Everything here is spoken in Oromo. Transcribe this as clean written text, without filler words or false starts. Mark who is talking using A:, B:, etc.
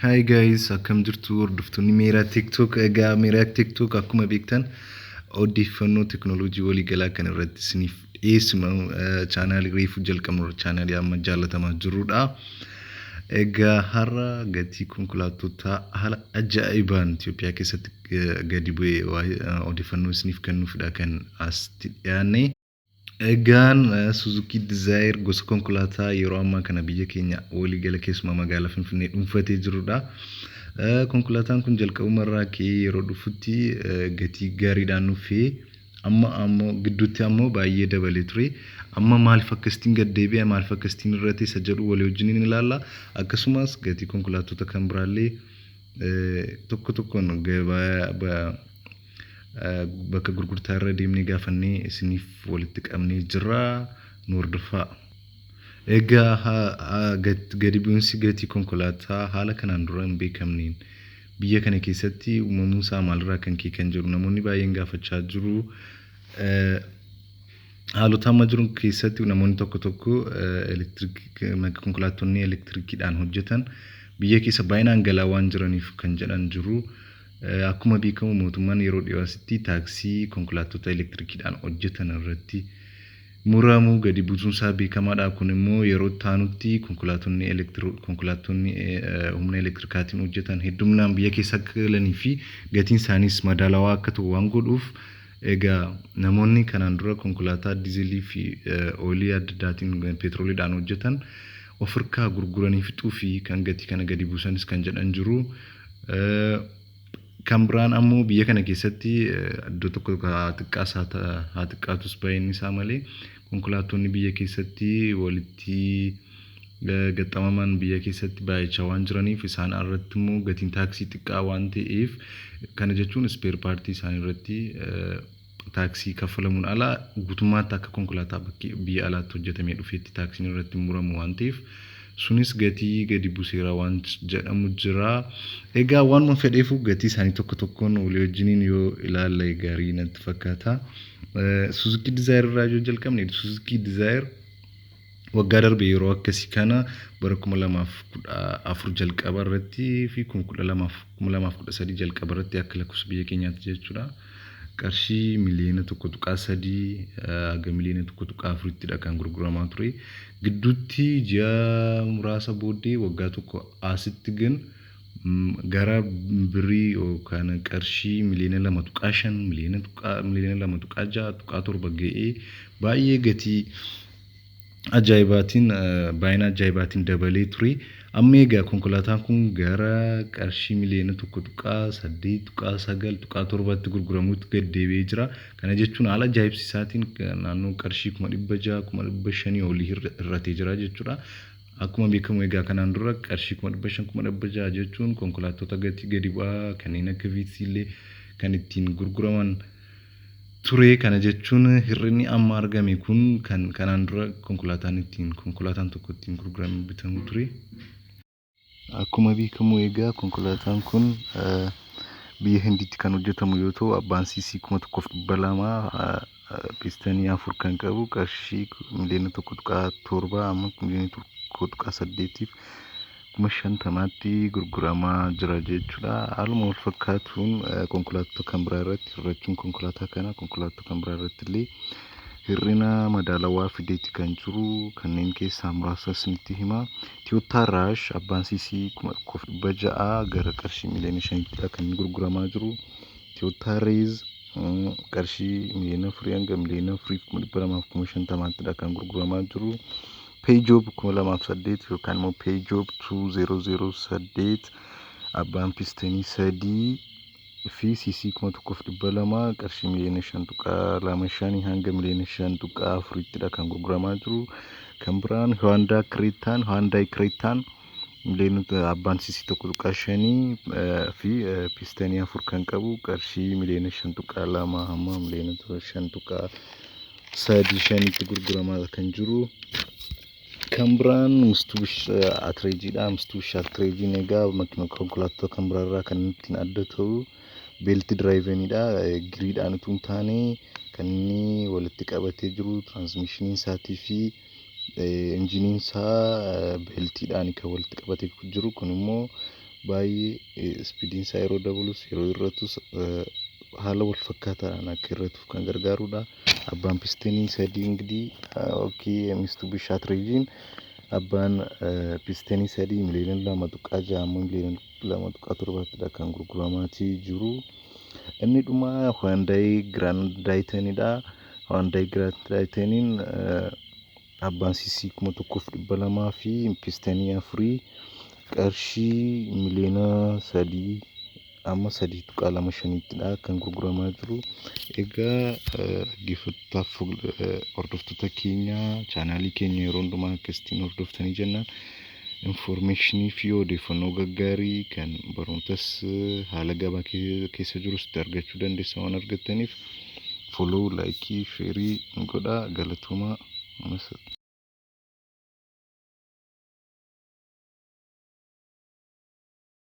A: Hi guys, akkam jirtu hordoftoonni meeraa TikTok. Egaa meeraa TikTok akkuma beektan odeeffannoo teknooloojii waliigalaa kan irratti isiniif dhiyeessinu chaanaalii reefu jalqabnu chaanaalii amma jaallatamaa jirudha. Egaa har'a gatii konkolaattota haala ajaa'ibaan Itoophiyaa keessatti gadi bu'ee odeeffannoo isiniif kennuufidha kan asitti dhiyaanne. Egaan Suzuki Dzire gosa konkolaataa yeroo ammaa kana biyya keenya waliigala keessumaa magaalaa Finfinnee dhuunfatee jirudha. Konkolaataan kun jalqabumarraa ka'ee yeroo dhufutti gatii gaariidhaan dhufee amma ammoo gidduutti ammoo baay'ee dabalee ture. Amma maaliif akkasitiin gad deebi'e maaliif akkasitiin irratti isa jedhu walii wajjin ni ilaalla. Akkasumas gatii konkolaattota kan biraallee tokko tokkoon gabaa bakka gurgurtaa irra deemnee gaafannee isiniif walitti qabnee jirra nu hordofaa. Egaa gadi bu'insi gatii konkolaataa haala kanaan dura hin beekamneen biyya kana keessatti uumamuu isaa maalirraa kan ka'e kan jedhu namoonni baay'een gaafachaa jiru. Haalota amma jiru keessatti namoonni tokko konkolaattonni elektirikiidhaan hojjetan biyya keessa baay'inaan galaa waan jiraniif kan jedhan jiru. Akkuma beekamu mootummaan yeroo dhiyaasitti taaksii konkolaattota elektirikiidhaan hojjetan irratti muramuu gadi buusuun isaa beekamaadha. Kun immoo yeroo taanutti konkolaattonni humna elektirikaatiin hojjetan hedduminaan biyya keessa akka galanii fi gatiin isaaniis madaalawaa akka ta'u waan godhuuf egaa namoonni kanaan dura konkolaataa diizelii fi oolii adda addaatiin petrooliidhaan hojjetan ofirkaa gurguranii fixuu fi kan gatii kana gadi buusanis kan jedhan jiru. Kan biraan ammoo biyya kana keessatti iddoo tokko haa xiqqaatus baay'inni isaa malee konkolaattonni biyya keessatti walitti gaxxamaman biyya keessatti baay'achaa waan jiraniif isaan irratti immoo gatiin taaksii xiqqaa waan ta'eef kana jechuun ispeer paartii isaan irratti taaksii kaffalamuun ala guutummaatti akka konkolaataa biyya alaatti hojjetamee dhufeetti taaksiin irratti muramu waan ta'eef sunis gatii gadi buuseera waan jedhamu jira. Egaa waanuma fedheefu gatii isaanii tokko tokkoon walii wajjiniin yoo ilaalle gaarii natti fakkaata. Suzuki Dzire irraa yoo jalqabne Suzuki Dzire waggaa darbe yeroo akkasii kana bara 2014 jalqaba irratti fi 2013 jalqaba irratti akka lakkoofsa biyya keenyaatti jechuudha. Qarshii miliyoona 1.3 haga miliyoona 1.4 kan gurguramaa ture. Gidduutti ji'a muraasa booddee waggaa tokko asitti gan gara birrii yookaan qarshii miliyoona 2.5 miliyoona 2.6 ga'ee baay'ee gatii ajaa'ibaatiin baay'ina ajaa'ibaatiin dabalee ture. Amma egaa konkolaataan kun gara qarshii miliyoona 1.8 gurguramuutti gad deebi'ee jira. Kana jechuun haala ajaa'ibsiisaatiin naannoo qarshii 600,000 olii hir'atee jira jechuudha. Akkuma beekamu egaa kanaan dura qarshii 500,000 jechuun konkolaattota gatii gadi bu'aa kanneen akka Vitz illee kan ittiin gurguraman ture. Kana jechuun hir'inni amma argame kun kan kanaan dura konkolaataan tokko ittiin gurguramee bitamu ture. Akkuma beekamu egaa konkolaataan kun biyya Hindiitti kan hojjetamu yoo ta'u abbaan CC 1,200 pistanii 4 kan qabu qarshii miliyoona 1.7 amma miliyoona 1.8 50,000tti gurguramaa jira jechuudha. Haaluma wal fakkaatuun konkolaattota kan biraa irratti hir'achuun konkolaataa kana konkolaattota kan biraa irratti illee hir'ina madaalawaa fideetti kan jiru kanneen keessaa muraasa isinitti hima. Toyota Rush abbaan CC 1,600 gara qarshii miliyoona 5tti kan gurguramaa jiru. Toyota Raiz qarshii miliyoona 4 hanga miliyoona 4,250tti kan gurguramaa jiru. Peugeot 2008 yookaan immoo Peugeot 2008 abbaan pistanii 3 fi CC 1,200 qarshii miliyoona 5.25 hanga miliyoona 5.4tti kan gurguramaa jiru. Kan biraan Hyundai Cretaan miliyoona abbaan CC 1.5 fi pistanii 4 kan qabu qarshii miliyoona 5.2 hamma miliyoona 5.35tti gurguramaa kan jiru. Kan biraan Mitsubishi Atrejiidha. Mitsubishi Atrejiin egaa makiina konkolaattota kan biraarraa kan ittiin adda ta'u beeltii diraayivenidha. Giriidhaan utuu hin taane kan inni walitti qabatee jiru tiraansmiishiniin isaatii fi injiniin isaa beeltiidhaan kan walitti qabatee jiru. Kun immoo baay'ee speediin isaa yeroo dabalus yeroo irrattus haala wal fakkaataadhaan akka irratuuf kan gargaarudha. Abbaan pisteenii sadii እንግዲህ ኦኬ Mitsubishi Shaatirjiin abbaan pisteenii sadii miliyoona 2.6 miliyoona 2.7 kan gurguramaatii jiru. Inni dhuma Hyundai Grand Titanidha. Hyundai Grand Titaniin abbaan cc 1,200 fi pisteenii 4 qarshii miliyoona 3 amma 3.25ttidha kan gurguramaa jiru. Egaa dhaggeeffattoota hordoftoota keenya chaanaalii keenya yeroo hundumaa akkasitiin hordoftanii jennaan informationii fi odeeffannoo gaggaarii kan barumsas haala gabaa keessa jirus argachuu dandeessan waan argattaniif follow, like, share godhaa. Galatoomaa.